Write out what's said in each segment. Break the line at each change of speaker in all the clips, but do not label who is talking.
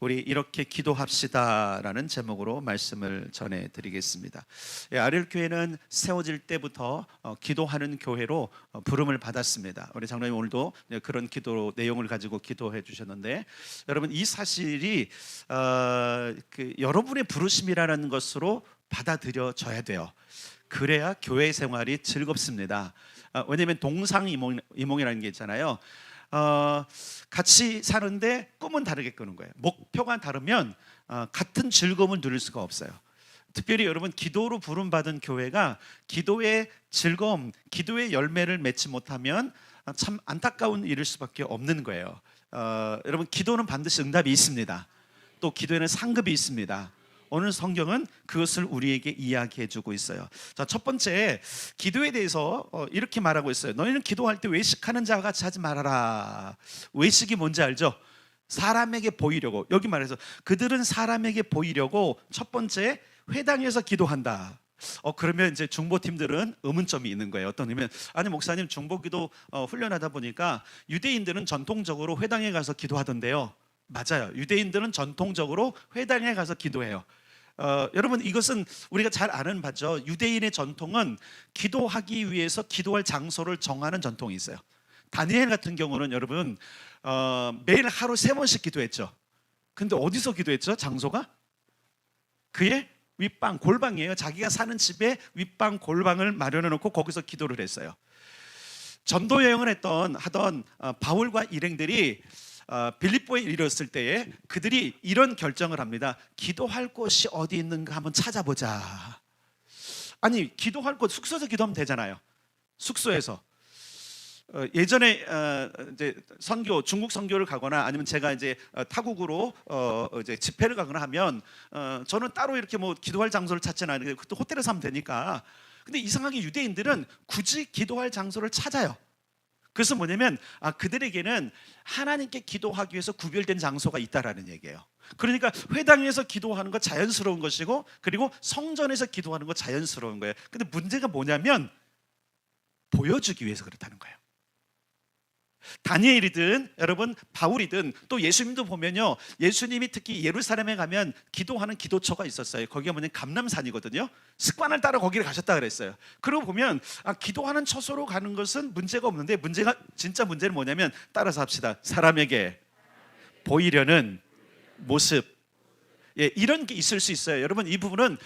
우리 이렇게 기도합시다라는 제목으로 말씀을 전해드리겠습니다. 아릴교회는 세워질 때부터 기도하는 교회로 부름을 받았습니다. 우리 장로님 오늘도 그런 기도 내용을 가지고 기도해 주셨는데, 여러분 이 사실이 여러분의 부르심이라는 것으로 받아들여져야 돼요. 그래야 교회 생활이 즐겁습니다. 왜냐하면 동상이몽이라는 게 있잖아요. 같이 사는데 꿈은 다르게 꾸는 거예요. 목표가 다르면 같은 즐거움을 누릴 수가 없어요. 특별히 여러분, 기도로 부름받은 교회가 기도의 즐거움, 기도의 열매를 맺지 못하면 참 안타까운 일일 수밖에 없는 거예요. 여러분, 기도는 반드시 응답이 있습니다. 또 기도에는 상급이 있습니다. 오늘 성경은 그것을 우리에게 이야기해 주고 있어요. 자, 첫 번째, 기도에 대해서 이렇게 말하고 있어요. 너희는 기도할 때 외식하는 자와 같이 하지 말아라. 외식이 뭔지 알죠? 사람에게 보이려고. 여기 말해서 그들은 사람에게 보이려고 첫 번째 회당에서 기도한다. 그러면 이제 중보팀들은 의문점이 있는 거예요. 어떤 의미면, 아니 목사님, 중보기도 훈련하다 보니까 유대인들은 전통적으로 회당에 가서 기도하던데요. 맞아요. 유대인들은 전통적으로 회당에 가서 기도해요. 여러분, 이것은 우리가 잘 아는 바죠. 유대인의 전통은 기도하기 위해서 기도할 장소를 정하는 전통이 있어요. 다니엘 같은 경우는 여러분 매일 하루 3번씩 기도했죠. 근데 어디서 기도했죠? 장소가 그의 윗방, 골방이에요. 자기가 사는 집에 윗방, 골방을 마련해 놓고 거기서 기도를 했어요. 전도 여행을 하던 바울과 일행들이 빌립보에 이르렀을 때에 그들이 이런 결정을 합니다. 기도할 곳이 어디 있는가 한번 찾아보자. 아니, 기도할 곳 숙소에서 기도하면 되잖아요. 숙소에서. 예전에 이제 중국 선교를 가거나 아니면 제가 이제 타국으로 이제 집회를 가거나 하면 저는 따로 이렇게 뭐 기도할 장소를 찾지는 않아요. 그때 호텔에서 하면 되니까. 근데 이상하게 유대인들은 굳이 기도할 장소를 찾아요. 그래서 뭐냐면 그들에게는 하나님께 기도하기 위해서 구별된 장소가 있다라는 얘기예요. 그러니까 회당에서 기도하는 거 자연스러운 것이고, 그리고 성전에서 기도하는 거 자연스러운 거예요. 근데 문제가 뭐냐면 보여주기 위해서 그렇다는 거예요. 다니엘이든 여러분 바울이든 또 예수님도 보면요, 예수님이 특히 예루살렘에 가면 기도하는 기도처가 있었어요. 거기가 뭐냐면 감람산이거든요. 습관을 따라 거기를 가셨다 그랬어요. 그러고 보면 기도하는 처소로 가는 것은 문제가 없는데, 진짜 문제는 뭐냐면, 따라서 합시다. 사람에게 보이려는 모습. 이런 게 있을 수 있어요. 여러분, 이 부분은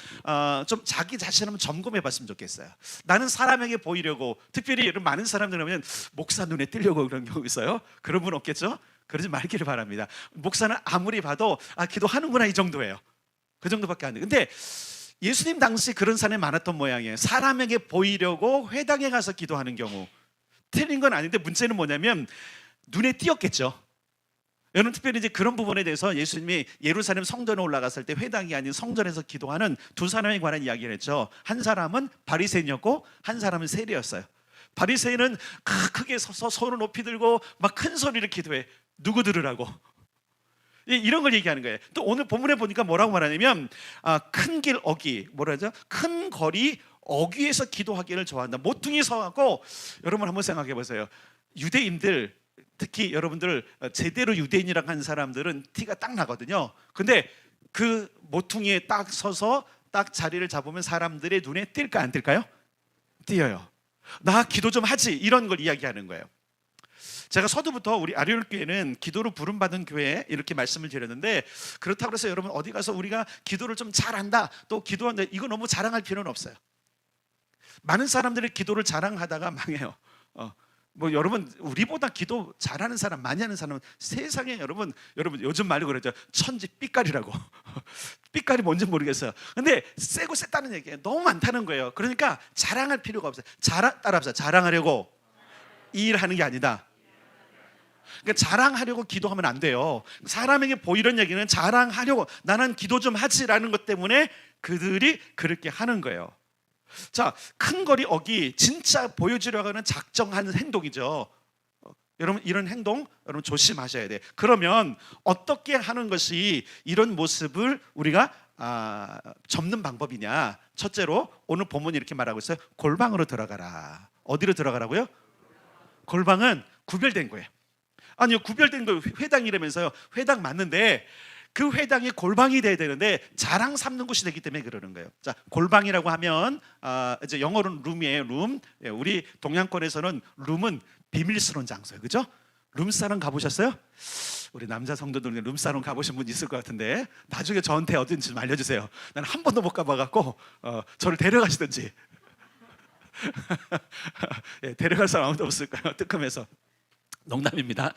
좀 자기 자신을 한번 점검해 봤으면 좋겠어요. 나는 사람에게 보이려고, 특별히 여러분 많은 사람들 보면 목사 눈에 띄려고 그런 경우 있어요. 그런 분 없겠죠? 그러지 말기를 바랍니다. 목사는 아무리 봐도 기도하는구나 이 정도예요. 그 정도밖에 안 돼요. 근데 예수님 당시 그런 사람이 많았던 모양이에요. 사람에게 보이려고 회당에 가서 기도하는 경우. 틀린 건 아닌데 문제는 뭐냐면 눈에 띄었겠죠. 여러분, 특별히 이제 그런 부분에 대해서 예수님이 예루살렘 성전에 올라갔을 때 회당이 아닌 성전에서 기도하는 두 사람에 관한 이야기를 했죠. 한 사람은 바리새인이었고 한 사람은 세리였어요. 바리새인은 크게 서서 손을 높이 들고 막 큰 소리를 기도해. 누구 들으라고? 이런 걸 얘기하는 거예요. 또 오늘 본문에 보니까 뭐라고 말하냐면 큰 길 어기, 뭐라 하죠? 큰 거리 어귀에서 기도하기를 좋아한다. 모퉁이 서갖고, 여러분 한번 생각해 보세요. 유대인들, 특히 여러분들 제대로 유대인이라고 하는 사람들은 티가 딱 나거든요. 근데 그 모퉁이에 딱 서서 딱 자리를 잡으면 사람들의 눈에 띌까 안 띌까요? 띄어요. 나 기도 좀 하지, 이런 걸 이야기하는 거예요. 제가 서두부터 우리 아리올교회는 기도로 부름받은 교회 이렇게 말씀을 드렸는데, 그렇다고 해서 여러분 어디 가서 우리가 기도를 좀 잘한다, 또 기도한다, 이거 너무 자랑할 필요는 없어요. 많은 사람들이 기도를 자랑하다가 망해요. 여러분, 우리보다 기도 잘하는 사람, 많이 하는 사람은 세상에 여러분 요즘 말로 그러죠. 천지 삐까리라고. 삐까리 뭔지 모르겠어요. 근데 세고 셌다는 얘기예요. 너무 많다는 거예요. 그러니까 자랑할 필요가 없어요. 따라합시다. 자랑하려고 일하는 게 아니다. 그러니까 자랑하려고 기도하면 안 돼요. 사람에게 보이는 얘기는 자랑하려고, 나는 기도 좀 하지라는 것 때문에 그들이 그렇게 하는 거예요. 자, 큰 거리 어기, 진짜 보여주려고 하는 작정하는 행동이죠. 여러분, 이런 행동 여러분 조심하셔야 돼요. 그러면 어떻게 하는 것이 이런 모습을 우리가 접는 방법이냐? 첫째로 오늘 본문이 이렇게 말하고 있어요. 골방으로 들어가라. 어디로 들어가라고요? 골방은 구별된 거예요. 아니요, 구별된 거 회당이라면서요. 회당 맞는데 그 회당이 골방이 돼야 되는데 자랑 삼는 곳이 되기 때문에 그러는 거예요. 자, 골방이라고 하면 이제 영어로는 룸이에요. 룸. 예, 우리 동양권에서는 룸은 비밀스러운 장소예요. 그죠? 룸사롱 가보셨어요? 우리 남자 성도들 중에 룸사롱 가보신 분 있을 것 같은데 나중에 저한테 어딘지 좀 알려주세요. 나는 한 번도 못 가봐갖고 저를 데려가시든지. 예, 데려갈 사람 아무도 없을까요? 뜨끔해서. 농담입니다.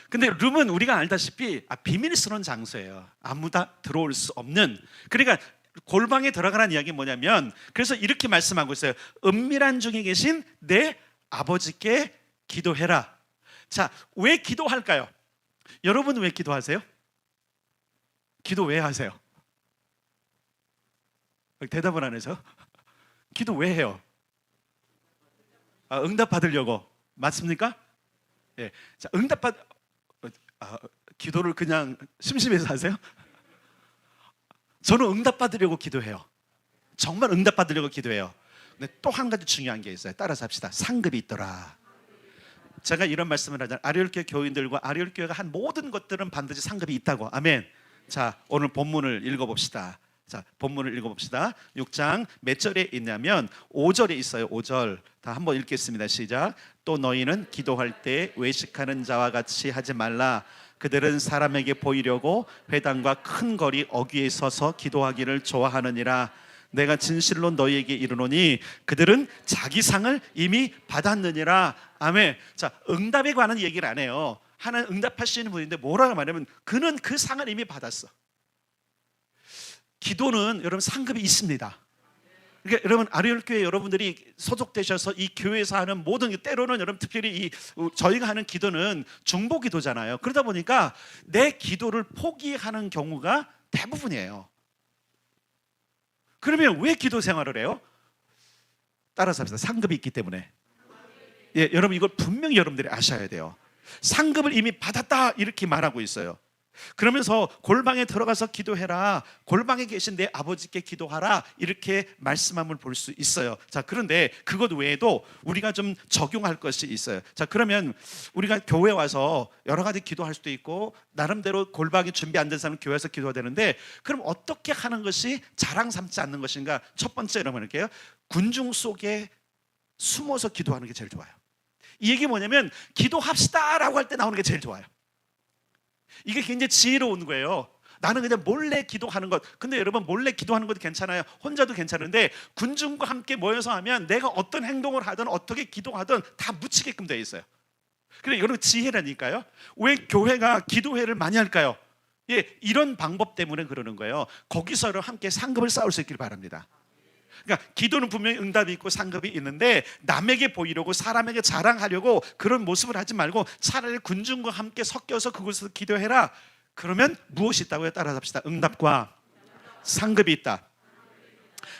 근데 룸은 우리가 알다시피 비밀스러운 장소예요. 아무도 들어올 수 없는. 그러니까 골방에 들어가라는 이야기는 뭐냐면, 그래서 이렇게 말씀하고 있어요. 은밀한 중에 계신 내 아버지께 기도해라. 자, 왜 기도할까요? 여러분 왜 기도하세요? 기도 왜 하세요? 대답을 안 해서. 기도 왜 해요? 응답 받으려고. 맞습니까? 예. 자, 기도를 그냥 심심해서 하세요? 저는 응답 받으려고 기도해요. 정말 응답 받으려고 기도해요. 근데 또 한 가지 중요한 게 있어요. 따라서 합시다. 상급이 있더라. 제가 이런 말씀을 하잖아요. 아리올교회 교인들과 아리올교회가 한 모든 것들은 반드시 상급이 있다고. 아멘. 자, 오늘 본문을 읽어봅시다. 자, 본문을 읽어봅시다. 6장 몇 절에 있냐면 5절에 있어요. 5절 다 한번 읽겠습니다. 시작. 또 너희는 기도할 때 외식하는 자와 같이 하지 말라. 그들은 사람에게 보이려고 회당과 큰 거리 어귀에 서서 기도하기를 좋아하느니라. 내가 진실로 너희에게 이르노니 그들은 자기 상을 이미 받았느니라. 아멘. 자, 응답에 관한 얘기를 안 해요. 하나님 응답하시는 분인데 뭐라고 말하면 그는 그 상을 이미 받았어. 기도는 여러분 상급이 있습니다. 그러니까 여러분 아리올교회 여러분들이 소속되셔서 이 교회에서 하는 모든, 때로는 여러분 특별히 저희가 하는 기도는 중보기도잖아요. 그러다 보니까 내 기도를 포기하는 경우가 대부분이에요. 그러면 왜 기도 생활을 해요? 따라서 합시다. 상급이 있기 때문에. 예, 여러분 이걸 분명히 여러분들이 아셔야 돼요. 상급을 이미 받았다 이렇게 말하고 있어요. 그러면서 골방에 들어가서 기도해라. 골방에 계신 내 아버지께 기도하라. 이렇게 말씀함을 볼 수 있어요. 자, 그런데 그것 외에도 우리가 좀 적용할 것이 있어요. 자, 그러면 우리가 교회 와서 여러 가지 기도할 수도 있고 나름대로 골방이 준비 안 된 사람은 교회에서 기도해야 되는데, 그럼 어떻게 하는 것이 자랑 삼지 않는 것인가? 첫 번째 여러분 할게요. 군중 속에 숨어서 기도하는 게 제일 좋아요. 이 얘기 뭐냐면 기도합시다 라고 할 때 나오는 게 제일 좋아요. 이게 굉장히 지혜로운 거예요. 나는 그냥 몰래 기도하는 것. 근데 여러분 몰래 기도하는 것도 괜찮아요. 혼자도 괜찮은데 군중과 함께 모여서 하면 내가 어떤 행동을 하든 어떻게 기도하든 다 묻히게끔 되어 있어요. 그래, 여러분 지혜라니까요. 왜 교회가 기도회를 많이 할까요? 예, 이런 방법 때문에 그러는 거예요. 거기서 함께 상급을 쌓을 수 있길 바랍니다. 그러니까 기도는 분명히 응답이 있고 상급이 있는데 남에게 보이려고 사람에게 자랑하려고 그런 모습을 하지 말고 차라리 군중과 함께 섞여서 그곳에서 기도해라. 그러면 무엇이 있다고요? 따라서 합시다. 응답과 상급이 있다.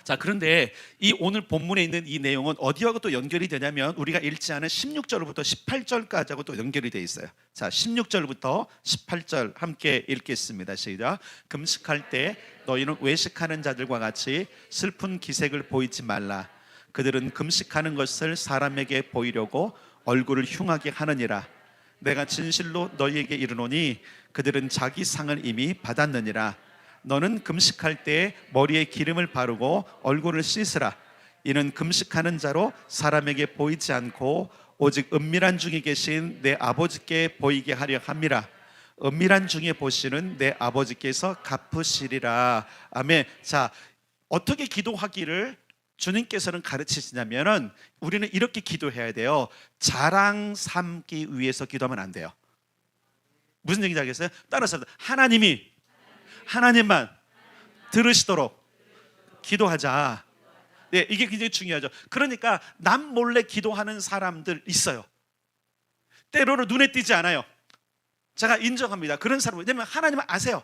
자, 그런데 이 오늘 본문에 있는 이 내용은 어디하고 또 연결이 되냐면 우리가 읽지 않은 16절부터 18절까지하고 또 연결이 되어 있어요. 자, 16절부터 18절 함께 읽겠습니다. 시작. 금식할 때 너희는 외식하는 자들과 같이 슬픈 기색을 보이지 말라. 그들은 금식하는 것을 사람에게 보이려고 얼굴을 흉하게 하느니라. 내가 진실로 너희에게 이르노니 그들은 자기 상을 이미 받았느니라. 너는 금식할 때 머리에 기름을 바르고 얼굴을 씻으라. 이는 금식하는 자로 사람에게 보이지 않고 오직 은밀한 중에 계신 내 아버지께 보이게 하려 함이라. 은밀한 중에 보시는 내 아버지께서 갚으시리라. 아멘. 자, 어떻게 기도하기를 주님께서는 가르치시냐면은 우리는 이렇게 기도해야 돼요. 자랑 삼기 위해서 기도하면 안 돼요. 무슨 얘기인지 알겠어요? 따라서 하나님만 들으시도록 기도하자. 네, 이게 굉장히 중요하죠. 그러니까 남 몰래 기도하는 사람들 있어요. 때로는 눈에 띄지 않아요. 제가 인정합니다. 그런 사람은, 왜냐면 하나님은 아세요.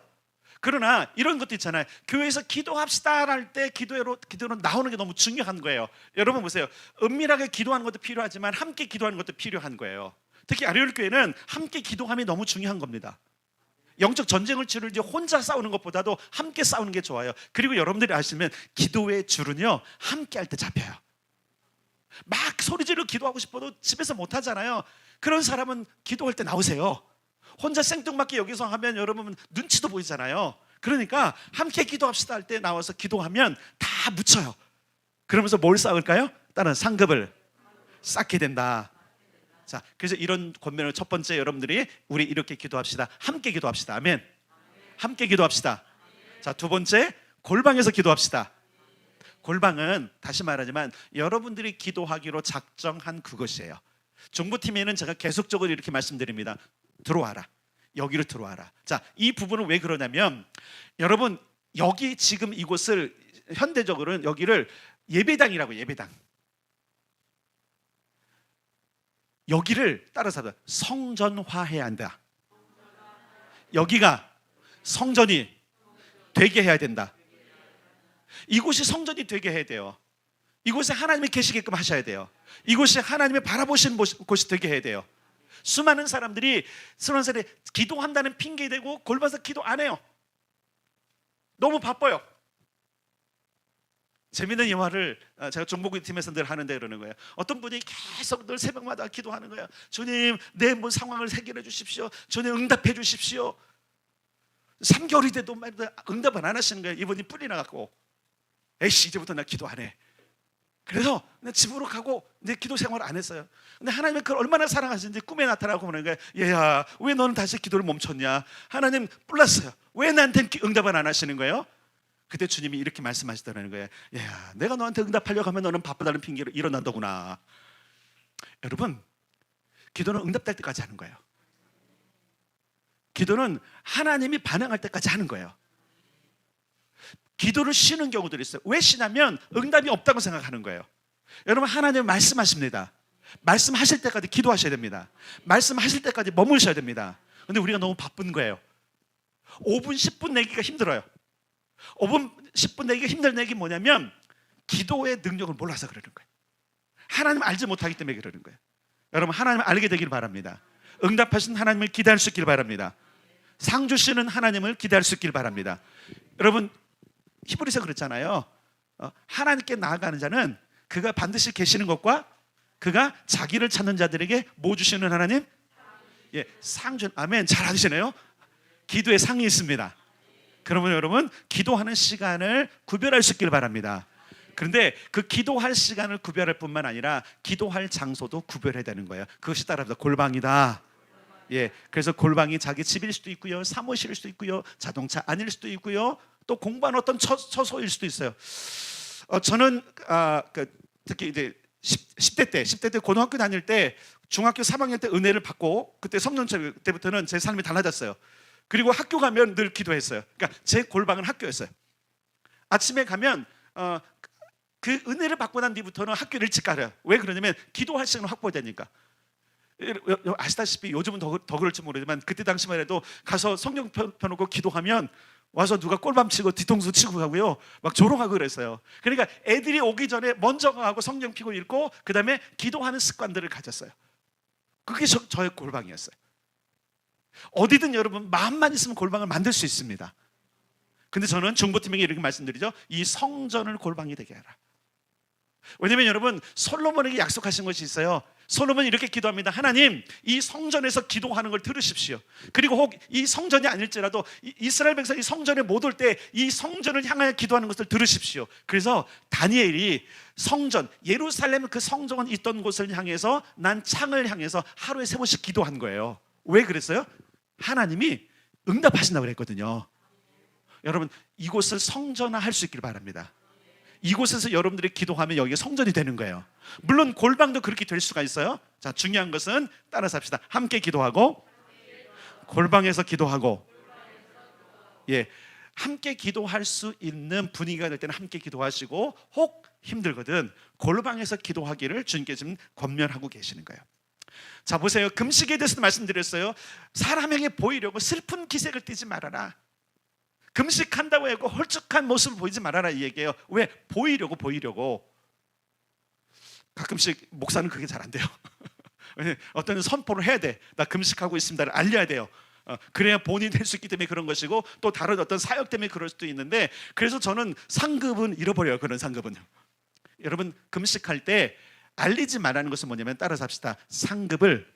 그러나 이런 것도 있잖아요. 교회에서 기도합시다 할 때 기도로 나오는 게 너무 중요한 거예요. 여러분 보세요. 은밀하게 기도하는 것도 필요하지만 함께 기도하는 것도 필요한 거예요. 특히 아리올교회는 함께 기도함이 너무 중요한 겁니다. 영적 전쟁을 치를 때 혼자 싸우는 것보다도 함께 싸우는 게 좋아요. 그리고 여러분들이 아시면 기도의 줄은요 함께 할 때 잡혀요. 막 소리 지르고 기도하고 싶어도 집에서 못 하잖아요. 그런 사람은 기도할 때 나오세요. 혼자 생뚱맞게 여기서 하면 여러분 눈치도 보이잖아요. 그러니까 함께 기도합시다 할 때 나와서 기도하면 다 묻혀요. 그러면서 뭘 쌓을까요? 다른 상급을 쌓게 된다. 자, 그래서 이런 권면을 첫 번째 여러분들이 우리 이렇게 기도합시다. 함께 기도합시다. 아멘. 함께 기도합시다. 자, 두 번째 골방에서 기도합시다. 골방은 다시 말하지만 여러분들이 기도하기로 작정한 그것이에요. 중보팀에는 제가 계속적으로 이렇게 말씀드립니다. 들어와라. 여기로 들어와라. 자, 이 부분은 왜 그러냐면 여러분 여기 지금 이곳을 현대적으로는 여기를 예배당이라고 예배당. 여기를 따라서 성전화해야 한다. 여기가 성전이 되게 해야 된다. 이곳이 성전이 되게 해야 돼요. 이곳에 하나님이 계시게끔 하셔야 돼요. 이곳이 하나님이 바라보시는 곳이 되게 해야 돼요. 수많은 사람들이 기도한다는 핑계 대고 골반에서 기도 안 해요. 너무 바빠요. 재미있는 영화를 제가 종복이 팀에서 늘 하는데 그러는 거예요. 어떤 분이 계속 늘 새벽마다 기도하는 거예요. 주님, 내 뭐 상황을 해결해 주십시오. 주님, 응답해 주십시오. 3개월이 돼도 응답을 안 하시는 거예요. 이분이 뿔이 나갖고 에이씨 이제부터 나 기도 안 해. 그래서 내 집으로 가고 내 기도 생활을 안 했어요. 근데 하나님은 그걸 얼마나 사랑하시는지 꿈에 나타나고 그러는 거예요. 얘야, 왜 너는 다시 기도를 멈췄냐? 하나님 뿔났어요. 왜 나한테 응답을 안 하시는 거예요? 그때 주님이 이렇게 말씀하시더라는 거예요. 야, 내가 너한테 응답하려고 하면 너는 바쁘다는 핑계로 일어난다구나. 여러분, 기도는 응답될 때까지 하는 거예요. 기도는 하나님이 반응할 때까지 하는 거예요. 기도를 쉬는 경우들이 있어요. 왜 쉬냐면 응답이 없다고 생각하는 거예요. 여러분, 하나님은 말씀하십니다. 말씀하실 때까지 기도하셔야 됩니다. 말씀하실 때까지 머무르셔야 됩니다. 근데 우리가 너무 바쁜 거예요. 5분, 10분 내기가 힘들어요. 5분, 10분 내기가 힘든 내기 뭐냐면 기도의 능력을 몰라서 그러는 거예요. 하나님 알지 못하기 때문에 그러는 거예요. 여러분, 하나님을 알게 되길 바랍니다. 응답하신 하나님을 기대할 수 있길 바랍니다. 상 주시는 하나님을 기대할 수 있길 바랍니다. 여러분, 히브리서 그랬잖아요. 하나님께 나아가는 자는 그가 반드시 계시는 것과 그가 자기를 찾는 자들에게 뭐 주시는 하나님? 예, 상 준. 아멘. 잘 하시네요. 기도에 상이 있습니다. 그러면 여러분, 기도하는 시간을 구별할 수 있길 바랍니다. 그런데 그 기도할 시간을 구별할 뿐만 아니라 기도할 장소도 구별해야 되는 거예요. 그것이 따라서 골방이다. 예, 그래서 골방이 자기 집일 수도 있고요, 사무실일 수도 있고요, 자동차 안일 수도 있고요, 또 공부하는 어떤 처소일 수도 있어요. 저는 특히 이제 10대 때 고등학교 다닐 때 중학교 3학년 때 은혜를 받고 그때 성령체 때부터는 제 삶이 달라졌어요. 그리고 학교 가면 늘 기도했어요. 그러니까 제 골방은 학교였어요. 아침에 가면 그 은혜를 받고 난 뒤부터는 학교를 일찍 가요. 왜 그러냐면 기도할 시간을 확보되니까. 아시다시피 요즘은 더 그럴지 모르지만 그때 당시만 해도 가서 성경 펴놓고 기도하면 와서 누가 꼴밤치고 뒤통수 치고 가고요, 막 조롱하고 그랬어요. 그러니까 애들이 오기 전에 먼저 가고 성경 펴고 읽고 그 다음에 기도하는 습관들을 가졌어요. 그게 저의 골방이었어요. 어디든 여러분 마음만 있으면 골방을 만들 수 있습니다. 근데 저는 중보팀에게 이렇게 말씀드리죠. 이 성전을 골방이 되게 하라. 왜냐면 여러분, 솔로몬에게 약속하신 것이 있어요. 솔로몬이 이렇게 기도합니다. 하나님, 이 성전에서 기도하는 걸 들으십시오. 그리고 혹 이 성전이 아닐지라도 이스라엘 백성이 성전에 못 올 때 이 성전을 향하여 기도하는 것을 들으십시오. 그래서 다니엘이 성전, 예루살렘 그 성전은 있던 곳을 향해서 난 창을 향해서 하루에 3번씩 기도한 거예요. 왜 그랬어요? 하나님이 응답하신다고 그랬거든요. 여러분, 이곳을 성전화할 수 있길 바랍니다. 이곳에서 여러분들이 기도하면 여기가 성전이 되는 거예요. 물론 골방도 그렇게 될 수가 있어요. 자, 중요한 것은 따라서 합시다. 함께 기도하고 골방에서 기도하고, 예, 함께 기도할 수 있는 분위기가 될 때는 함께 기도하시고, 혹 힘들거든 골방에서 기도하기를 주님께 지금 권면하고 계시는 거예요. 자, 보세요. 금식에 대해서도 말씀드렸어요. 사람에게 보이려고 슬픈 기색을 띠지 말아라. 금식한다고 하고 홀쭉한 모습을 보이지 말아라, 이 얘기예요. 왜? 보이려고. 가끔씩 목사는 그게 잘 안 돼요. 어떤 선포를 해야 돼. 나 금식하고 있습니다를 알려야 돼요. 그래야 본인이 될 수 있기 때문에 그런 것이고, 또 다른 어떤 사역 때문에 그럴 수도 있는데, 그래서 저는 상급은 잃어버려요. 그런 상급은요. 여러분, 금식할 때 알리지 말라는 것은 뭐냐면 따라서 합시다. 상급을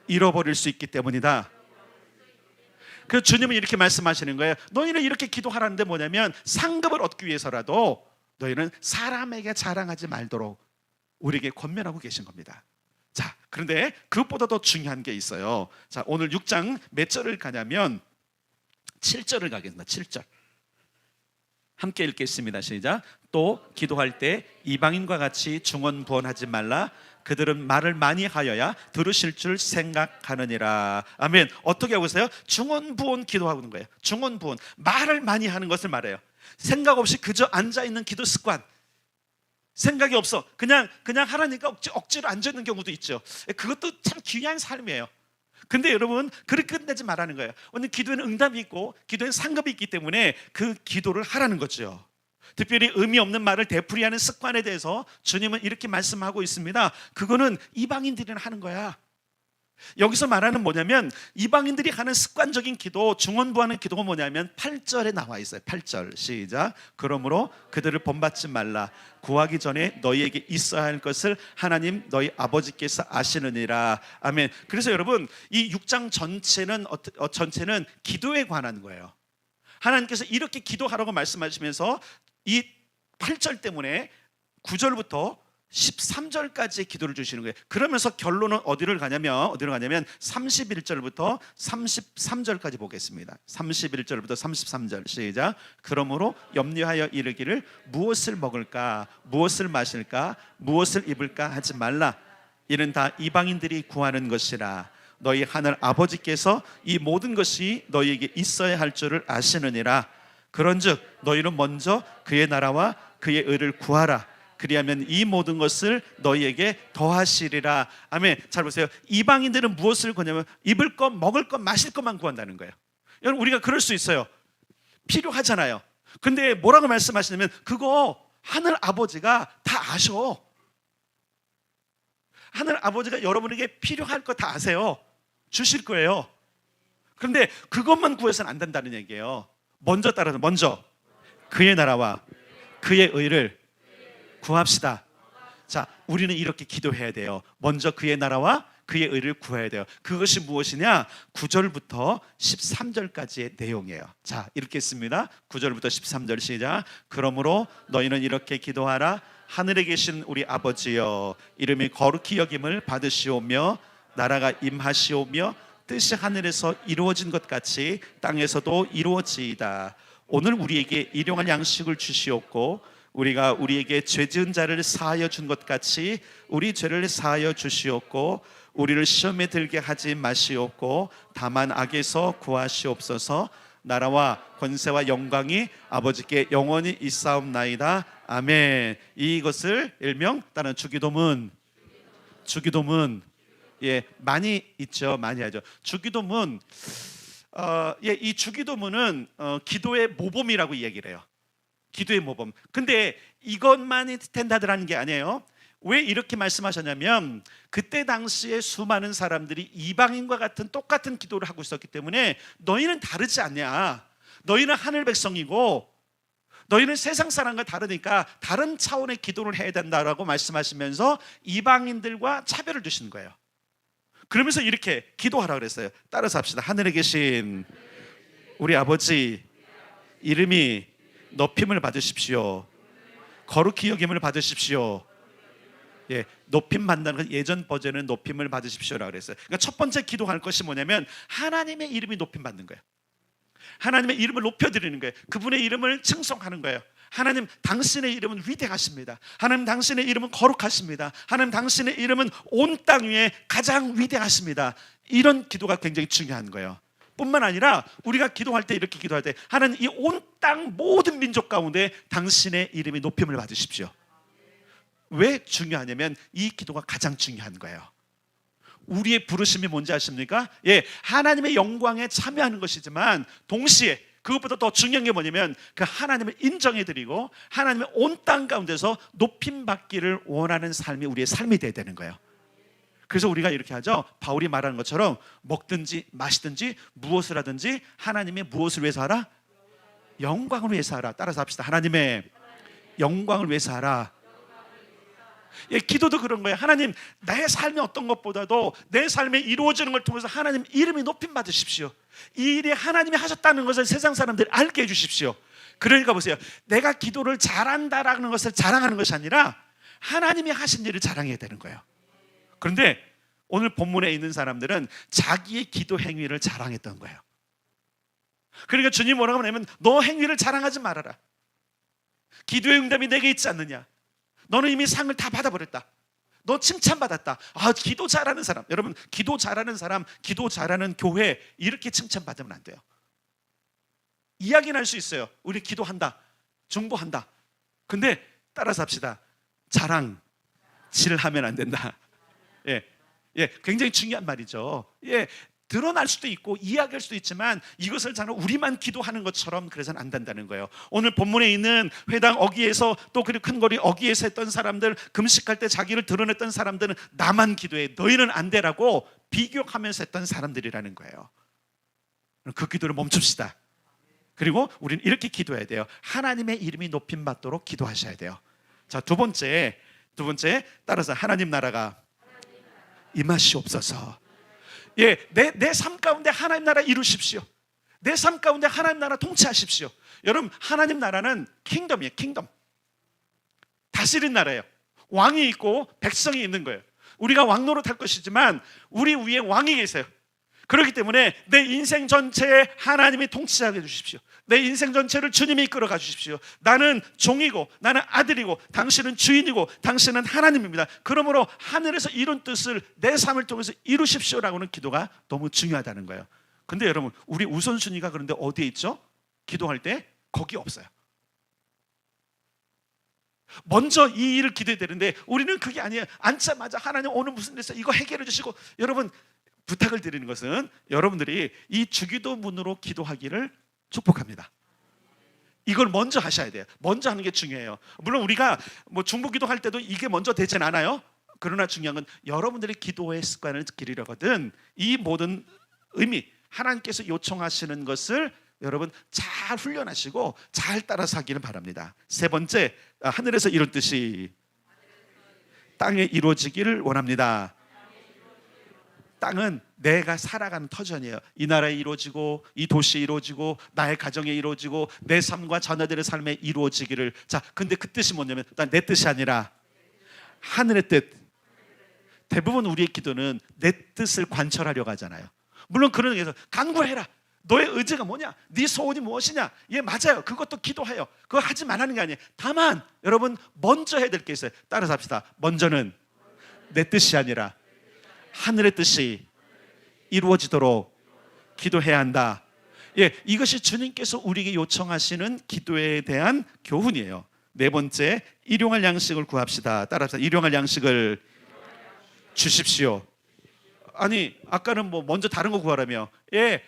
잃어버릴 수 있기 때문이다. 그래서 주님은 이렇게 말씀하시는 거예요. 너희는 이렇게 기도하라는데 뭐냐면 상급을 얻기 위해서라도 너희는 사람에게 자랑하지 말도록 우리에게 권면하고 계신 겁니다. 자, 그런데 그것보다 더 중요한 게 있어요. 자, 오늘 6장 몇 절을 가냐면 7절을 가겠습니다. 7절 함께 읽겠습니다. 시작. 또 기도할 때 이방인과 같이 중언부언하지 말라. 그들은 말을 많이 하여야 들으실 줄 생각하느니라. 아멘. 어떻게 하고 있어요? 중언부언 기도하고 있는 거예요. 중언부언, 말을 많이 하는 것을 말해요. 생각 없이 그저 앉아있는 기도 습관, 생각이 없어 그냥 하라니까 억지로 앉아있는 경우도 있죠. 그것도 참 귀한 삶이에요. 근데 여러분, 그렇게 끝내지 말라는 거예요. 오늘 기도에는 응답이 있고 기도에는 상급이 있기 때문에 그 기도를 하라는 거죠. 특별히 의미 없는 말을 되풀이하는 습관에 대해서 주님은 이렇게 말씀하고 있습니다. 그거는 이방인들이 하는 거야. 여기서 말하는 뭐냐면 이방인들이 하는 습관적인 기도, 중언부하는 기도가 뭐냐면 8절에 나와 있어요. 8절 시작. 그러므로 그들을 본받지 말라. 구하기 전에 너희에게 있어야 할 것을 하나님 너희 아버지께서 아시느니라. 아멘. 그래서 여러분, 이 6장 전체는 기도에 관한 거예요. 하나님께서 이렇게 기도하라고 말씀하시면서 이 8절 때문에 9절부터 13절까지의 기도를 주시는 거예요. 그러면서 결론은 어디를 가냐면 31절부터 33절까지 보겠습니다. 31절부터 33절 시작. 그러므로 염려하여 이르기를 무엇을 먹을까, 무엇을 마실까, 무엇을 입을까 하지 말라. 이는 다 이방인들이 구하는 것이라. 너희 하늘 아버지께서 이 모든 것이 너희에게 있어야 할 줄을 아시느니라. 그런즉 너희는 먼저 그의 나라와 그의 의를 구하라. 그리하면 이 모든 것을 너희에게 더하시리라. 아멘. 잘 보세요. 이방인들은 무엇을 구하냐면 입을 것, 먹을 것, 마실 것만 구한다는 거예요. 여러분, 우리가 그럴 수 있어요. 필요하잖아요. 근데 뭐라고 말씀하시냐면 그거 하늘 아버지가 다 아셔. 하늘 아버지가 여러분에게 필요할 거 다 아세요. 주실 거예요. 그런데 그것만 구해서는 안 된다는 얘기예요. 먼저 그의 나라와 그의 의를 구합시다. 자, 우리는 이렇게 기도해야 돼요. 먼저 그의 나라와 그의 의를 구해야 돼요. 그것이 무엇이냐? 9절부터 13절까지의 내용이에요. 자, 읽겠습니다. 9절부터 13절 시작. 그러므로 너희는 이렇게 기도하라. 하늘에 계신 우리 아버지여, 이름이 거룩히 여김을 받으시오며 나라가 임하시오며 뜻이 하늘에서 이루어진 것 같이 땅에서도 이루어지이다. 오늘 우리에게 일용할 양식을 주시옵고 우리가 우리에게 죄 지은 자를 사하여 준 것 같이 우리 죄를 사하여 주시옵고 우리를 시험에 들게 하지 마시옵고 다만 악에서 구하시옵소서. 나라와 권세와 영광이 아버지께 영원히 있사옵나이다. 아멘. 이것을 일명 다른 주기도문 예, 많이 있죠. 많이 하죠. 주기도문 이 주기도문은 기도의 모범이라고 얘기를 해요. 기도의 모범. 근데 이것만이 스탠다드라는 게 아니에요. 왜 이렇게 말씀하셨냐면 그때 당시에 수많은 사람들이 이방인과 같은 똑같은 기도를 하고 있었기 때문에 너희는 다르지 않냐, 너희는 하늘 백성이고 너희는 세상 사람과 다르니까 다른 차원의 기도를 해야 된다라고 말씀하시면서 이방인들과 차별을 두시는 거예요. 그러면서 이렇게 기도하라 그랬어요. 따라서 합시다. 하늘에 계신 우리 아버지, 이름이 높임을 받으십시오. 거룩히 여김을 받으십시오. 예, 높임 받는 건 예전 버전은 높임을 받으십시오라고 그랬어요. 그러니까 첫 번째 기도할 것이 뭐냐면 하나님의 이름이 높임 받는 거예요. 하나님의 이름을 높여드리는 거예요. 그분의 이름을 칭송하는 거예요. 하나님, 당신의 이름은 위대하십니다. 하나님, 당신의 이름은 거룩하십니다. 하나님, 당신의 이름은 온 땅 위에 가장 위대하십니다. 이런 기도가 굉장히 중요한 거예요. 뿐만 아니라 우리가 기도할 때 이렇게 기도할 때 하나님, 이 온 땅 모든 민족 가운데 당신의 이름이 높임을 받으십시오. 왜 중요하냐면 이 기도가 가장 중요한 거예요. 우리의 부르심이 뭔지 아십니까? 예, 하나님의 영광에 참여하는 것이지만 동시에 그것보다 더 중요한 게 뭐냐면 그 하나님을 인정해드리고 하나님의 온 땅 가운데서 높임받기를 원하는 삶이 우리의 삶이 돼야 되는 거예요. 그래서 우리가 이렇게 하죠. 바울이 말하는 것처럼 먹든지 마시든지 무엇을 하든지 하나님의 무엇을 위해서 하라? 영광을 위해서 하라. 따라서 합시다. 하나님의 영광을 위해서 하라. 예, 기도도 그런 거예요. 하나님, 내 삶의 어떤 것보다도 내 삶에 이루어지는 걸 통해서 하나님 이름이 높임 받으십시오. 이 일이 하나님이 하셨다는 것을 세상 사람들이 알게 해주십시오. 그러니까 보세요, 내가 기도를 잘한다라는 것을 자랑하는 것이 아니라 하나님이 하신 일을 자랑해야 되는 거예요. 그런데 오늘 본문에 있는 사람들은 자기의 기도 행위를 자랑했던 거예요. 그러니까 주님 뭐라고 하냐면, 너 행위를 자랑하지 말아라. 기도의 응답이 내게 있지 않느냐. 너는 이미 상을 다 받아버렸다. 너 칭찬받았다. 아, 기도 잘하는 사람. 여러분, 기도 잘하는 사람, 기도 잘하는 교회, 이렇게 칭찬받으면 안 돼요. 이야기는 할 수 있어요. 우리 기도한다, 중보한다. 근데 따라서 합시다. 자랑질하면 안 된다. 예, 굉장히 중요한 말이죠. 예, 드러날 수도 있고 이야기할 수도 있지만 이것을 저는 우리만 기도하는 것처럼 그래서는 안 된다는 거예요. 오늘 본문에 있는 회당 어귀에서, 또 그리고 큰 거리 어귀에서 했던 사람들, 금식할 때 자기를 드러냈던 사람들은 나만 기도해, 너희는 안 되라고 비교하면서 했던 사람들이라는 거예요. 그 기도를 멈춥시다. 그리고 우리는 이렇게 기도해야 돼요. 하나님의 이름이 높임 받도록 기도하셔야 돼요. 자, 두 번째 따라서 하나님 나라가 임하시옵소서. 예, 내 삶 가운데 하나님 나라 이루십시오. 내 삶 가운데 하나님 나라 통치하십시오. 여러분, 하나님 나라는 킹덤이에요. 킹덤. 다스린 나라예요. 왕이 있고 백성이 있는 거예요. 우리가 왕 노릇할 것이지만 우리 위에 왕이 계세요. 그렇기 때문에 내 인생 전체에 하나님이 통치하게 해주십시오. 내 인생 전체를 주님이 이끌어가 주십시오. 나는 종이고 나는 아들이고 당신은 주인이고 당신은 하나님입니다. 그러므로 하늘에서 이룬 뜻을 내 삶을 통해서 이루십시오라고는 기도가 너무 중요하다는 거예요. 근데 여러분, 우리 우선순위가 그런데 어디에 있죠? 기도할 때 거기 없어요. 먼저 이 일을 기도해야 되는데 우리는 그게 아니에요. 앉자마자 하나님 오늘 무슨 일 있어요? 이거 해결해 주시고. 여러분, 부탁을 드리는 것은 여러분들이 이 주기도문으로 기도하기를 축복합니다. 이걸 먼저 하셔야 돼요. 먼저 하는 게 중요해요. 물론 우리가 뭐 중보기도 할 때도 이게 먼저 되진 않아요. 그러나 중요한 건 여러분들이 기도의 습관을 기르려거든 이 모든 의미, 하나님께서 요청하시는 것을 여러분 잘 훈련하시고 잘 따라서 하기를 바랍니다. 세 번째, 하늘에서 이룬 뜻이 땅에 이루어지기를 원합니다. 땅은 내가 살아가는 터전이에요. 이 나라에 이루어지고 이 도시에 이루어지고 나의 가정에 이루어지고 내 삶과 자녀들의 삶에 이루어지기를. 자, 근데 그 뜻이 뭐냐면 내 뜻이 아니라 하늘의 뜻. 대부분 우리의 기도는 내 뜻을 관철하려고 하잖아요. 물론 그런 의미에서 간구해라. 너의 의지가 뭐냐? 네 소원이 무엇이냐? 예, 맞아요. 그것도 기도해요. 그거 하지 말라는 게 아니에요. 다만 여러분 먼저 해야 될 게 있어요. 따라서 합시다. 먼저는 내 뜻이 아니라 하늘의 뜻이 이루어지도록 기도해야 한다. 예, 이것이 주님께서 우리에게 요청하시는 기도에 대한 교훈이에요. 네 번째, 일용할 양식을 구합시다. 따라서 일용할 양식을 주십시오. 아니, 아까는 뭐 먼저 다른 거 구하라며. 예,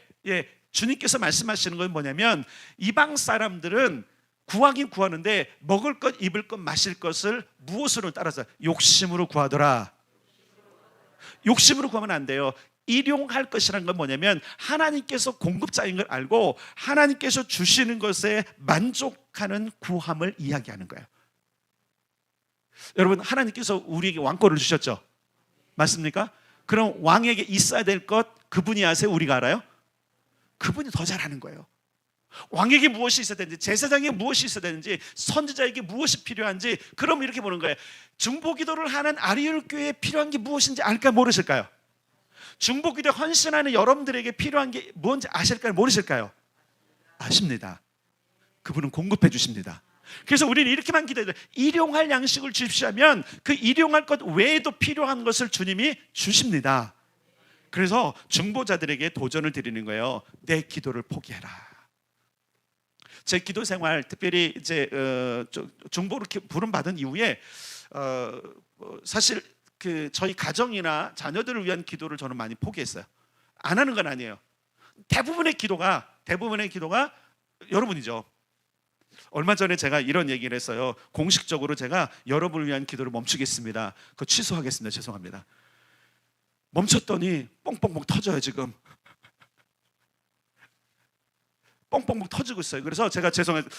주님께서 말씀하시는 건 뭐냐면 이방 사람들은 구하긴 구하는데 먹을 것, 입을 것, 마실 것을 무엇으로? 따라서 욕심으로 구하더라. 욕심으로 구하면 안 돼요. 일용할 것이라는 건 뭐냐면 하나님께서 공급자인 걸 알고 하나님께서 주시는 것에 만족하는 구함을 이야기하는 거예요. 여러분, 하나님께서 우리에게 왕권을 주셨죠? 맞습니까? 그럼 왕에게 있어야 될 것 그분이 아세요? 우리가 알아요? 그분이 더 잘하는 거예요. 왕에게 무엇이 있어야 되는지, 제사장에게 무엇이 있어야 되는지, 선지자에게 무엇이 필요한지. 그럼 이렇게 보는 거예요. 중보기도를 하는 아리울 교회에 필요한 게 무엇인지 알까요? 모르실까요? 중보기도에 헌신하는 여러분들에게 필요한 게 뭔지 아실까요? 모르실까요? 아십니다. 그분은 공급해 주십니다. 그래서 우리는 이렇게만 기도해야 돼요. 일용할 양식을 주십시오 하면 그 일용할 것 외에도 필요한 것을 주님이 주십니다. 그래서 중보자들에게 도전을 드리는 거예요. 내 기도를 포기해라. 제 기도 생활, 특별히 이제 중보를 부름받은 이후에 사실 그 저희 가정이나 자녀들을 위한 기도를 저는 많이 포기했어요. 안 하는 건 아니에요. 대부분의 기도가 여러분이죠. 얼마 전에 제가 이런 얘기를 했어요. 공식적으로 제가 여러분을 위한 기도를 멈추겠습니다. 그거 취소하겠습니다. 죄송합니다. 멈췄더니 뽕뽕뽕 터져요 지금. 뻥뻥뻥 터지고 있어요. 그래서 제가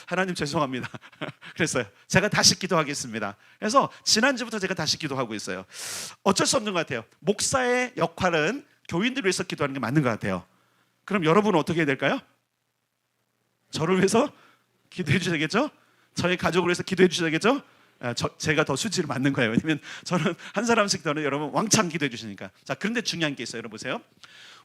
하나님 죄송합니다. 그랬어요. 제가 다시 기도하겠습니다. 그래서 지난주부터 제가 다시 기도하고 있어요. 어쩔 수 없는 것 같아요. 목사의 역할은 교인들을 위해서 기도하는 게 맞는 것 같아요. 그럼 여러분은 어떻게 해야 될까요? 저를 위해서 기도해 주셔야겠죠? 저희 가족을 위해서 기도해 주셔야겠죠? 제가 더 수지를 맞는 거예요. 왜냐면 저는 한 사람씩 더는 여러분 왕창 기도해 주시니까. 자, 그런데 중요한 게 있어요. 여러분 보세요.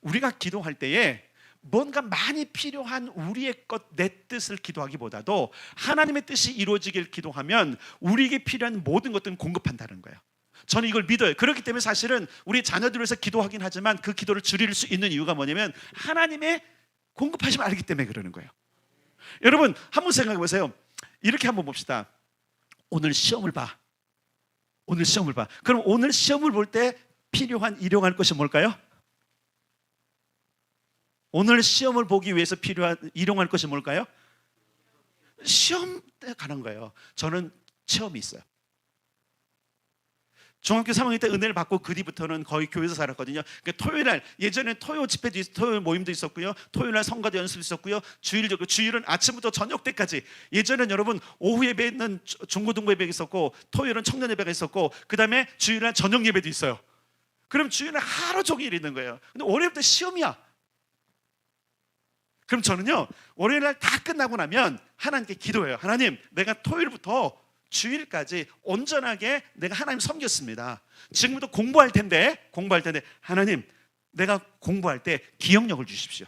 우리가 기도할 때에 뭔가 많이 필요한 우리의 것, 내 뜻을 기도하기보다도 하나님의 뜻이 이루어지길 기도하면 우리에게 필요한 모든 것들은 공급한다는 거예요. 저는 이걸 믿어요. 그렇기 때문에 사실은 우리 자녀들을 위해서 기도하긴 하지만 그 기도를 줄일 수 있는 이유가 뭐냐면 하나님의 공급하심을 알기 때문에 그러는 거예요. 여러분 한번 생각해 보세요. 이렇게 한번 봅시다. 오늘 시험을 봐. 오늘 시험을 봐. 그럼 오늘 시험을 볼 때 필요한 일용할 것이 뭘까요? 오늘 시험을 보기 위해서 필요한 일용할 것이 뭘까요? 시험 때 가는 거예요. 저는 체험이 있어요. 중학교 3학년 때 은혜를 받고 그 뒤부터는 거의 교회에서 살았거든요. 그러니까 토요일 날, 예전에 토요 집회도 토요일 모임도 있었고요, 토요일 날 성가대 연습도 있었고요, 주일은 아침부터 저녁 때까지. 예전에는 여러분 오후 예배는 중고등부 예배가 있었고, 토요일은 청년 예배가 있었고, 그 다음에 주일 날 저녁 예배도 있어요. 그럼 주일은 하루 종일 있는 거예요. 근데 월요일부터 시험이야. 그럼 저는요 월요일 날 다 끝나고 나면 하나님께 기도해요. 하나님, 내가 토요일부터 주일까지 온전하게 내가 하나님 섬겼습니다. 지금부터 공부할 텐데 하나님, 내가 공부할 때 기억력을 주십시오.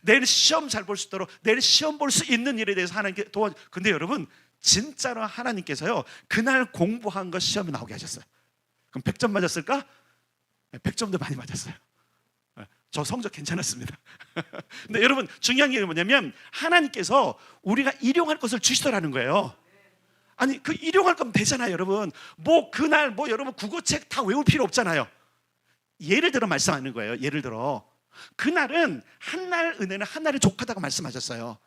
내일 시험 잘 볼 수 있도록, 내일 시험 볼 수 있는 일에 대해서 하나님께 도와주. 근데 여러분 진짜로 하나님께서요 그날 공부한 거 시험에 나오게 하셨어요. 그럼 100점 맞았을까? 100점도 많이 맞았어요. 저 성적 괜찮았습니다. 근데 여러분 중요한 게 뭐냐면 하나님께서 우리가 일용할 것을 주시더라는 거예요. 아니 그 일용할 거면 되잖아요. 여러분 뭐 그날 뭐 여러분 국어책 다 외울 필요 없잖아요. 예를 들어 말씀하는 거예요. 예를 들어 그날은 한날 은혜는 한날이 족하다고 말씀하셨어요.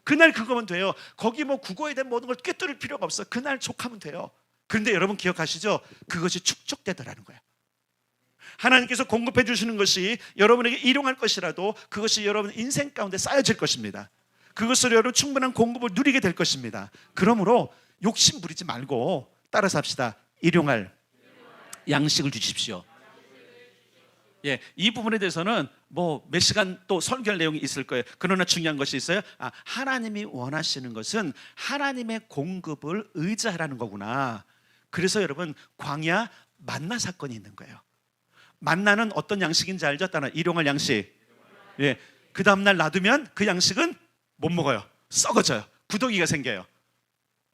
그날 그거면 돼요. 거기 뭐 국어에 대한 모든 걸 꿰뚫을 필요가 없어. 그날 족하면 돼요. 그런데 여러분 기억하시죠? 그것이 축적되더라는 거예요. 하나님께서 공급해 주시는 것이 여러분에게 일용할 것이라도 그것이 여러분 인생 가운데 쌓여질 것입니다. 그것으로 여러분 충분한 공급을 누리게 될 것입니다. 그러므로 욕심 부리지 말고 따라서 합시다. 일용할 양식을 주십시오. 예, 이 부분에 대해서는 뭐 몇 시간 또 설교할 내용이 있을 거예요. 그러나 중요한 것이 있어요. 하나님이 원하시는 것은 하나님의 공급을 의지하라는 거구나. 그래서 여러분 광야 만나 사건이 있는 거예요. 만나는 어떤 양식인지 알죠? 따라 일용할 양식. 예, 그 다음날 놔두면 그 양식은 못 먹어요. 썩어져요. 구더기가 생겨요.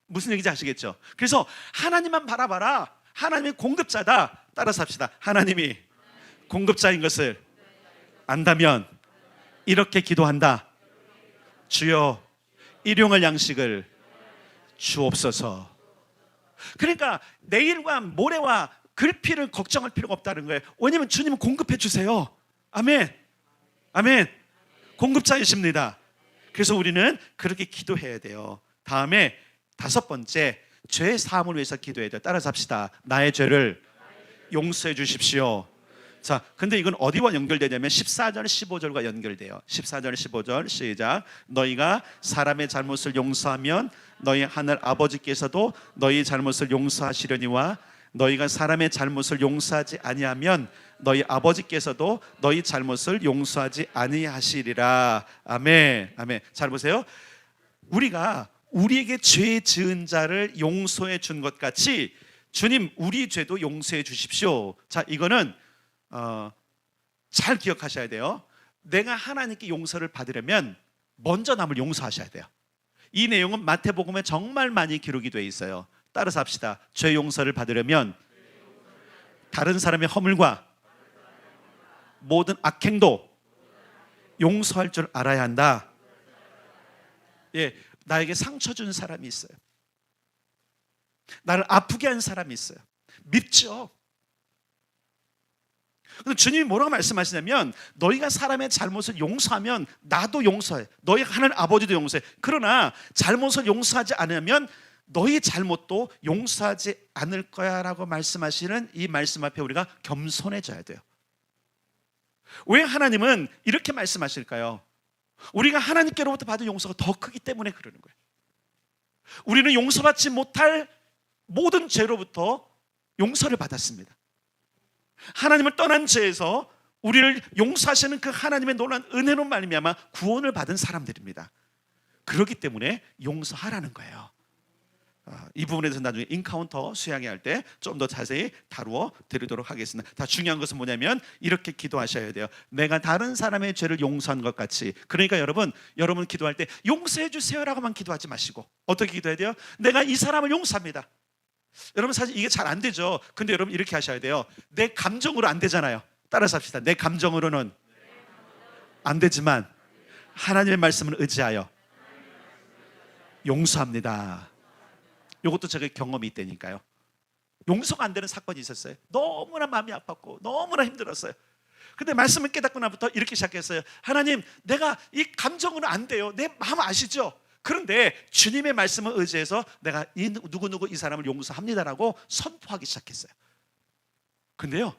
무슨 얘기인지 아시겠죠? 그래서 하나님만 바라봐라. 하나님의 공급자다. 따라서 합시다. 하나님이 공급자인 것을 안다면 이렇게 기도한다. 주여 일용할 양식을 주옵소서. 그러니까 내일과 모레와 글피를 걱정할 필요가 없다는 거예요. 왜냐하면 주님은 공급해 주세요. 아멘. 아멘. 공급자이십니다. 그래서 우리는 그렇게 기도해야 돼요. 다음에 5번째, 죄 사함을 위해서 기도해야 돼요. 따라서 합시다. 나의 죄를 용서해 주십시오. 자, 근데 이건 어디와 연결되냐면 14절 15절과 연결돼요. 14절 15절 시작. 너희가 사람의 잘못을 용서하면 너희 하늘 아버지께서도 너희 잘못을 용서하시려니와 너희가 사람의 잘못을 용서하지 아니하면 너희 아버지께서도 너희 잘못을 용서하지 아니하시리라. 아멘. 아멘. 잘 보세요. 우리가 우리에게 죄 지은 자를 용서해 준 것 같이 주님 우리 죄도 용서해 주십시오. 자, 이거는 잘 기억하셔야 돼요. 내가 하나님께 용서를 받으려면 먼저 남을 용서하셔야 돼요. 이 내용은 마태복음에 정말 많이 기록이 되어 있어요. 따라서 합시다. 죄 용서를 받으려면 다른 사람의 허물과 모든 악행도 용서할 줄 알아야 한다. 예, 나에게 상처 준 사람이 있어요. 나를 아프게 한 사람이 있어요. 밉죠. 근데 주님이 뭐라고 말씀하시냐면 너희가 사람의 잘못을 용서하면 나도 용서해. 너희 하나님 아버지도 용서해. 그러나 잘못을 용서하지 않으면 너희 잘못도 용서하지 않을 거야 라고 말씀하시는 이 말씀 앞에 우리가 겸손해져야 돼요. 왜 하나님은 이렇게 말씀하실까요? 우리가 하나님께로부터 받은 용서가 더 크기 때문에 그러는 거예요. 우리는 용서받지 못할 모든 죄로부터 용서를 받았습니다. 하나님을 떠난 죄에서 우리를 용서하시는 그 하나님의 놀라운 은혜로 말미암아 구원을 받은 사람들입니다. 그렇기 때문에 용서하라는 거예요. 이 부분에 대해서 나중에 인카운터 수양회 할 때 좀 더 자세히 다루어 드리도록 하겠습니다. 다 중요한 것은 뭐냐면 이렇게 기도하셔야 돼요. 내가 다른 사람의 죄를 용서한 것 같이. 그러니까 여러분 기도할 때 용서해 주세요라고만 기도하지 마시고 어떻게 기도해야 돼요? 내가 이 사람을 용서합니다. 여러분 사실 이게 잘 안 되죠. 근데 여러분 이렇게 하셔야 돼요. 내 감정으로 안 되잖아요. 따라서 합시다. 내 감정으로는 안 되지만 하나님의 말씀을 의지하여 용서합니다. 이것도 제가 경험이 있다니까요. 용서가 안 되는 사건이 있었어요. 너무나 마음이 아팠고 너무나 힘들었어요. 근데 말씀을 깨닫고 나부터 이렇게 시작했어요. 하나님, 내가 이 감정으로 안 돼요. 내 마음 아시죠? 그런데 주님의 말씀을 의지해서 내가 이 누구누구 이 사람을 용서합니다라고 선포하기 시작했어요. 근데요,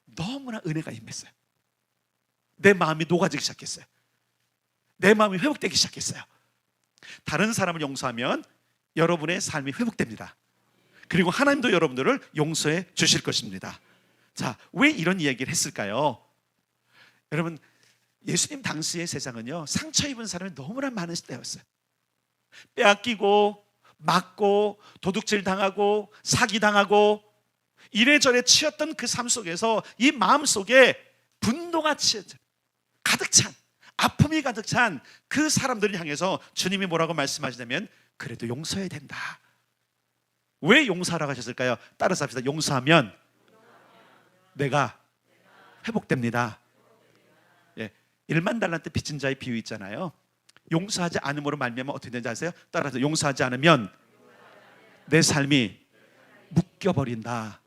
너무나 은혜가 임했어요. 내 마음이 녹아지기 시작했어요. 내 마음이 회복되기 시작했어요. 다른 사람을 용서하면 여러분의 삶이 회복됩니다. 그리고 하나님도 여러분들을 용서해 주실 것입니다. 자, 왜 이런 이야기를 했을까요? 여러분, 예수님 당시의 세상은요, 상처 입은 사람이 너무나 많은 때였어요. 빼앗기고 맞고 도둑질 당하고 사기 당하고 이래저래 치였던 그 삶 속에서 이 마음 속에 분노가 가득 찬, 아픔이 가득 찬 그 사람들을 향해서 주님이 뭐라고 말씀하시냐면 그래도 용서해야 된다. 왜 용서하라고 하셨을까요? 따라서 합시다. 용서하면 내가 회복됩니다. 예, 1만 달란트 빚진 자의 비유 있잖아요. 용서하지 않음으로 말미암아 어떻게 되는지 아세요? 따라서 용서하지 않으면 내 삶이 묶여버린다.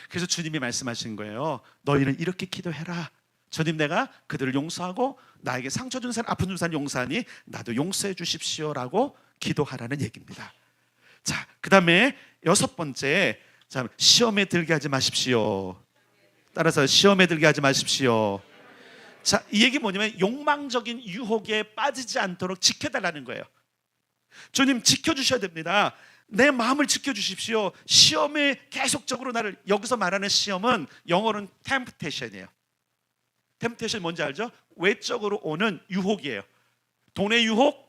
그래서 주님이 말씀하신 거예요. 너희는 이렇게 기도해라. 주님, 내가 그들을 용서하고 나에게 상처 준 사람, 아픈 준 사람 용서하니 나도 용서해 주십시오라고 기도하라는 얘기입니다. 자, 그 다음에 6번째, 자, 시험에 들게 하지 마십시오. 따라서 시험에 들게 하지 마십시오. 자, 이 얘기 뭐냐면 욕망적인 유혹에 빠지지 않도록 지켜달라는 거예요. 주님, 지켜주셔야 됩니다. 내 마음을 지켜주십시오. 시험에 계속적으로 나를, 여기서 말하는 시험은 영어로는 temptation이에요. temptation 뭔지 알죠? 외적으로 오는 유혹이에요. 돈의 유혹,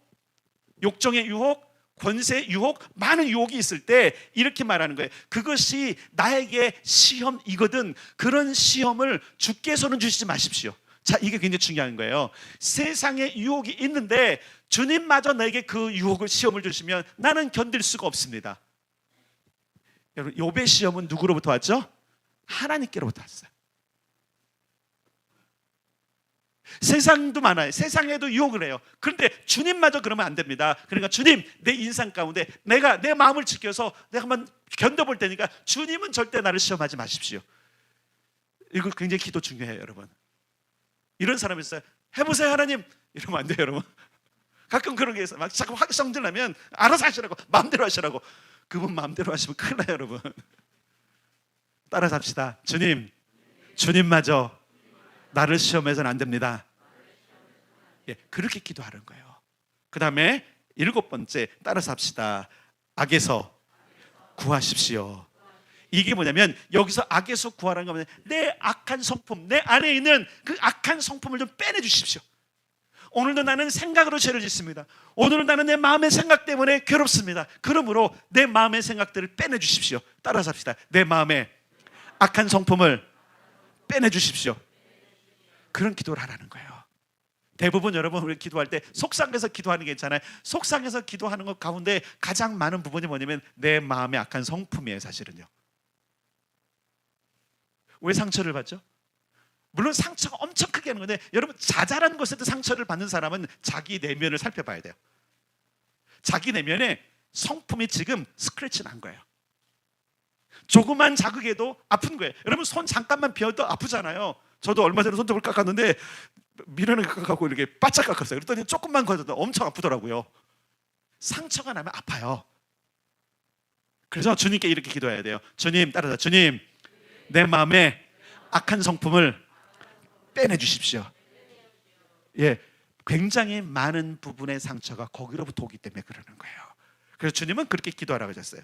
욕정의 유혹, 권세의 유혹, 많은 유혹이 있을 때 이렇게 말하는 거예요. 그것이 나에게 시험이거든. 그런 시험을 주께서는 주시지 마십시오. 자, 이게 굉장히 중요한 거예요. 세상에 유혹이 있는데 주님마저 나에게 그 유혹을, 시험을 주시면 나는 견딜 수가 없습니다. 여러분, 욥의 시험은 누구로부터 왔죠? 하나님께로부터 왔어요. 세상도 많아요. 세상에도 유혹을 해요. 그런데 주님마저 그러면 안 됩니다. 그러니까 주님, 내 인상 가운데 내가 내 마음을 지켜서 내가 한번 견뎌볼 테니까 주님은 절대 나를 시험하지 마십시오. 이거 굉장히 기도 중요해요, 여러분. 이런 사람이 있어요. 해보세요, 하나님. 이러면 안 돼요, 여러분. 가끔 그런 게 있어요. 막 자꾸 성질나면 알아서 하시라고, 마음대로 하시라고. 그분 마음대로 하시면 큰일 나요, 여러분. 따라서 합시다. 주님, 주님마저 나를 시험해서는 안 됩니다. 예, 그렇게 기도하는 거예요. 그 다음에 7번째, 따라서 합시다. 악에서 구하십시오. 이게 뭐냐면 여기서 악에서 구하라는 거면 내 악한 성품, 내 안에 있는 그 악한 성품을 좀 빼내주십시오. 오늘도 나는 생각으로 죄를 짓습니다. 오늘은 나는 내 마음의 생각 때문에 괴롭습니다. 그러므로 내 마음의 생각들을 빼내주십시오. 따라서 합시다. 내 마음의 악한 성품을 빼내주십시오. 그런 기도를 하라는 거예요. 대부분 여러분 우리 기도할 때 속상해서 기도하는 게 있잖아요. 속상해서 기도하는 것 가운데 가장 많은 부분이 뭐냐면 내 마음의 악한 성품이에요, 사실은요. 왜 상처를 받죠? 물론 상처가 엄청 크게 하는 건데 여러분, 자잘한 것에도 상처를 받는 사람은 자기 내면을 살펴봐야 돼요. 자기 내면에 성품이 지금 스크래치 난 거예요. 조그만 자극에도 아픈 거예요. 여러분, 손 잠깐만 비어도 아프잖아요. 저도 얼마 전에 손톱을 깎았는데 미련을 깎아갖고 이렇게 바짝 깎았어요. 그랬더니 조금만 거려도 엄청 아프더라고요. 상처가 나면 아파요. 그래서 주님께 이렇게 기도해야 돼요. 주님, 따라서 주님, 내 마음에 악한 성품을 빼내주십시오. 예, 굉장히 많은 부분의 상처가 거기로부터 오기 때문에 그러는 거예요. 그래서 주님은 그렇게 기도하라고 하셨어요.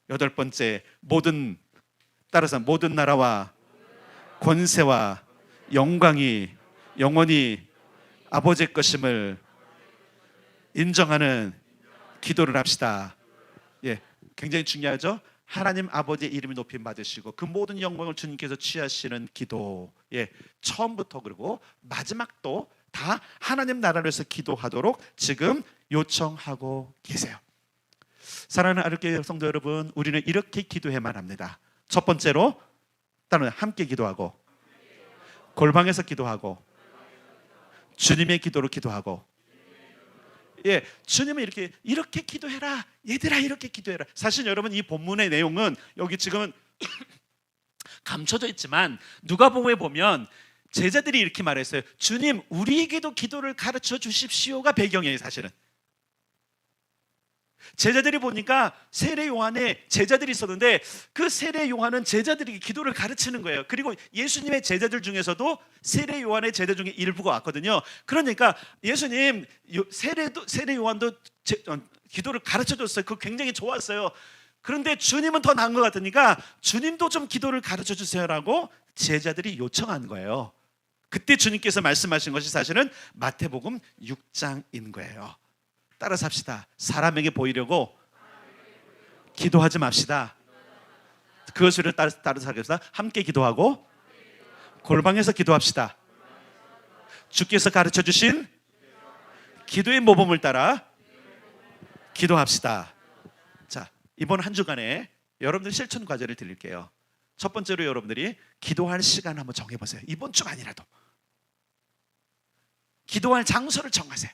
여덟 번째, 따라서 모든 나라와 권세와 영광이 영원히 아버지의 것임을 인정하는 기도를 합시다. 예, 굉장히 중요하죠. 하나님 아버지의 이름이 높임 받으시고 그 모든 영광을 주님께서 취하시는 기도. 예, 처음부터 그리고 마지막도 다 하나님 나라를 위해서 기도하도록 지금 요청하고 계세요. 사랑하는 아름교회 성도 여러분, 우리는 이렇게 기도해만 합니다. 첫 번째로 따로 함께 기도하고, 골방에서 기도하고, 주님의 기도로 기도하고. 예, 주님은 이렇게 기도해라. 얘들아, 이렇게 기도해라. 사실 여러분, 이 본문의 내용은 여기 지금은 감춰져 있지만 누가복음에 보면 제자들이 이렇게 말했어요. 주님, 우리에게도 기도를 가르쳐 주십시오가 배경이에요. 사실은 제자들이 보니까 세례 요한에 제자들이 있었는데 그 세례 요한은 제자들에게 기도를 가르치는 거예요. 그리고 예수님의 제자들 중에서도 세례 요한의 제자 중에 일부가 왔거든요. 그러니까 예수님 세례 요한도 기도를 가르쳐 줬어요. 그거 굉장히 좋았어요. 그런데 주님은 더 나은 것 같으니까 주님도 좀 기도를 가르쳐 주세요라고 제자들이 요청한 거예요. 그때 주님께서 말씀하신 것이 사실은 마태복음 6장인 거예요. 따라서 합시다. 사람에게 보이려고 기도하지 맙시다. 그것을 따라서 하겠습니다. 함께 기도하고 골방에서 기도합시다. 주께서 가르쳐 주신 기도의 모범을 따라 기도합시다. 자, 이번 한 주간에 여러분들 실천 과제를 드릴게요. 첫 번째로 여러분들이 기도할 시간 한번 정해보세요. 이번 주간이라도 기도할 장소를 정하세요.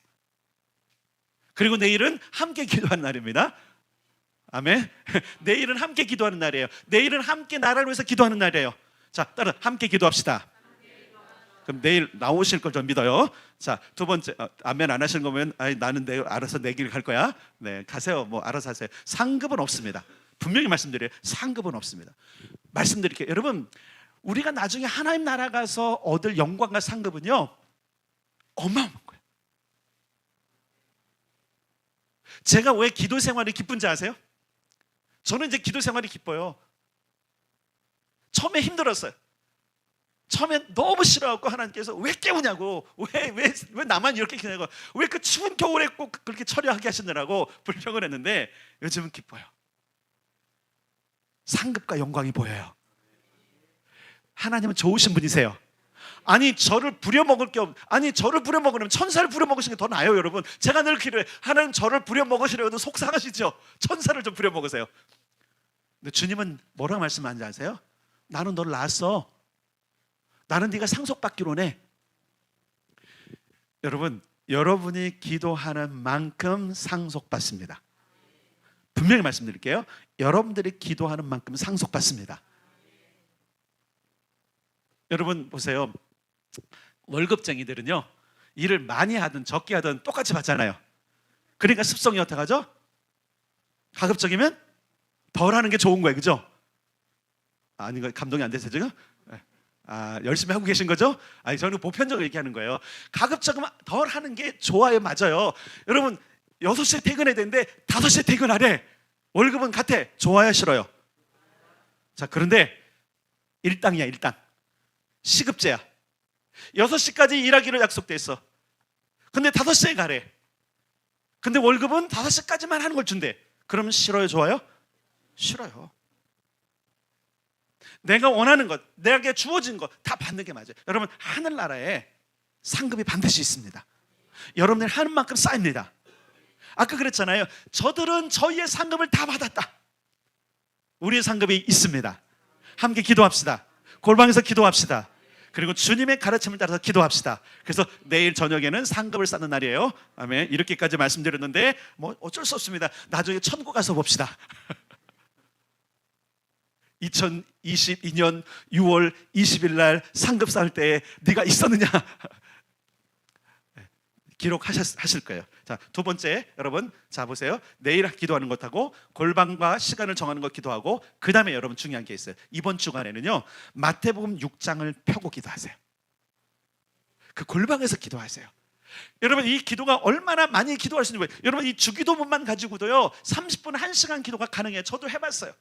그리고 내일은 함께 기도하는 날입니다. 아멘. 내일은 함께 기도하는 날이에요. 내일은 함께 나라를 위해서 기도하는 날이에요. 자, 따라 함께 기도합시다. 그럼 내일 나오실 걸 좀 믿어요. 자, 두 번째, 아멘 안 하시는 거면 나는 내일 알아서 내 길 갈 거야. 네, 가세요. 뭐 알아서 하세요. 상급은 없습니다. 분명히 말씀드려요. 상급은 없습니다. 말씀드릴게요. 여러분, 우리가 나중에 하나님 나라 가서 얻을 영광과 상급은요, 어마어마한 거예요. 제가 왜 기도 생활이 기쁜지 아세요? 저는 이제 기도 생활이 기뻐요. 처음에 힘들었어요. 처음에 너무 싫어하고 하나님께서 왜 깨우냐고, 왜 나만 이렇게 깨우냐고, 왜 그 추운 겨울에 꼭 그렇게 처리하게 하시느라고 불평을 했는데 요즘은 기뻐요. 상급과 영광이 보여요. 하나님은 좋으신 분이세요. 저를 부려먹으려면 천사를 부려먹으시는 게 더 나아요. 여러분, 제가 늘 기도해, 하나님 저를 부려먹으시려고 속상하시죠? 천사를 좀 부려먹으세요. 근데 주님은 뭐라고 말씀하는지 아세요? 나는 너를 낳았어. 나는 네가 상속받기로 해. 여러분, 여러분이 기도하는 만큼 상속받습니다. 분명히 말씀드릴게요. 여러분들이 기도하는 만큼 상속받습니다. 여러분 보세요. 월급쟁이들은요, 일을 많이 하든 적게 하든 똑같이 받잖아요. 그러니까 습성이 어떻게 하죠? 가급적이면 덜 하는 게 좋은 거예요. 그죠? 아닌가? 감동이 안 되세요 지금? 열심히 하고 계신 거죠? 저는 보편적으로 얘기하는 거예요. 가급적이면 덜 하는 게 좋아요. 맞아요. 여러분, 6시에 퇴근해야 되는데 5시에 퇴근하래. 월급은 같아. 좋아요, 싫어요? 자, 그런데 일당이야. 일당. 시급제야. 6시까지 일하기로 약속돼 있어. 근데 5시에 가래. 근데 월급은 5시까지만 하는 걸 준대. 그러면 싫어요, 좋아요? 싫어요. 내가 원하는 것, 내게 주어진 것 다 받는 게 맞아요. 여러분, 하늘나라에 상급이 반드시 있습니다. 여러분들이 하는 만큼 쌓입니다. 아까 그랬잖아요. 저들은 저희의 상급을 다 받았다. 우리의 상급이 있습니다. 함께 기도합시다. 골방에서 기도합시다. 그리고 주님의 가르침을 따라서 기도합시다. 그래서 내일 저녁에는 상급을 쌓는 날이에요. 아멘. 이렇게까지 말씀드렸는데 뭐 어쩔 수 없습니다. 나중에 천국 가서 봅시다. 2022년 6월 20일 날 상급 쌓을 때 네가 있었느냐? 기록하실 거예요. 자, 두 번째, 여러분, 자 보세요. 내일 기도하는 것하고 골방과 시간을 정하는 것 기도하고, 그 다음에 여러분 중요한 게 있어요. 이번 주간에는요, 마태복음 6장을 펴고 기도하세요. 그 골방에서 기도하세요. 여러분 이 기도가 얼마나 많이 기도할 수 있는 거예요. 여러분 이 주기도문만 가지고도요 30분 1시간 기도가 가능해요. 저도 해봤어요.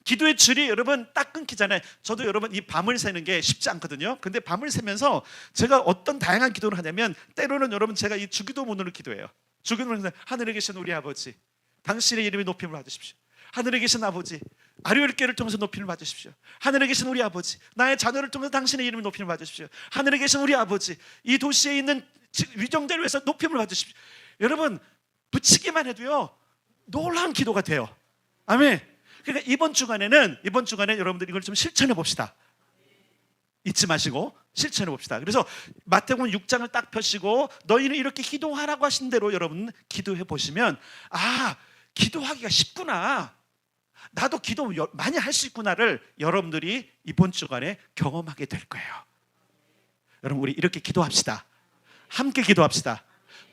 기도의 줄이 여러분 딱 끊기잖아요. 저도 여러분 이 밤을 새는 게 쉽지 않거든요. 근데 밤을 새면서 제가 어떤 다양한 기도를 하냐면 때로는 여러분 제가 이 주기도문으로 기도해요. 주기도문에서 하늘에 계신 우리 아버지 당신의 이름이 높임을 받으십시오. 하늘에 계신 아버지 아리올교를 통해서 높임을 받으십시오. 하늘에 계신 우리 아버지 나의 자녀를 통해서 당신의 이름을 높임을 받으십시오. 하늘에 계신 우리 아버지 이 도시에 있는 위정자를 위해서 높임을 받으십시오. 여러분 붙이기만 해도요 놀라운 기도가 돼요. 아멘. 그러니까 이번 주간에 여러분들 이걸 좀 실천해 봅시다. 잊지 마시고 실천해 봅시다. 그래서 마태복음 6장을 딱 펴시고 너희는 이렇게 기도하라고 하신 대로 여러분 기도해 보시면 아 기도하기가 쉽구나, 나도 기도 많이 할 수 있구나를 여러분들이 이번 주간에 경험하게 될 거예요. 여러분 우리 이렇게 기도합시다. 함께 기도합시다.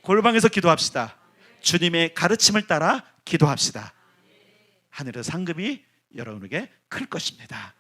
골방에서 기도합시다. 주님의 가르침을 따라 기도합시다. 하늘의 상급이 여러분에게 클 것입니다.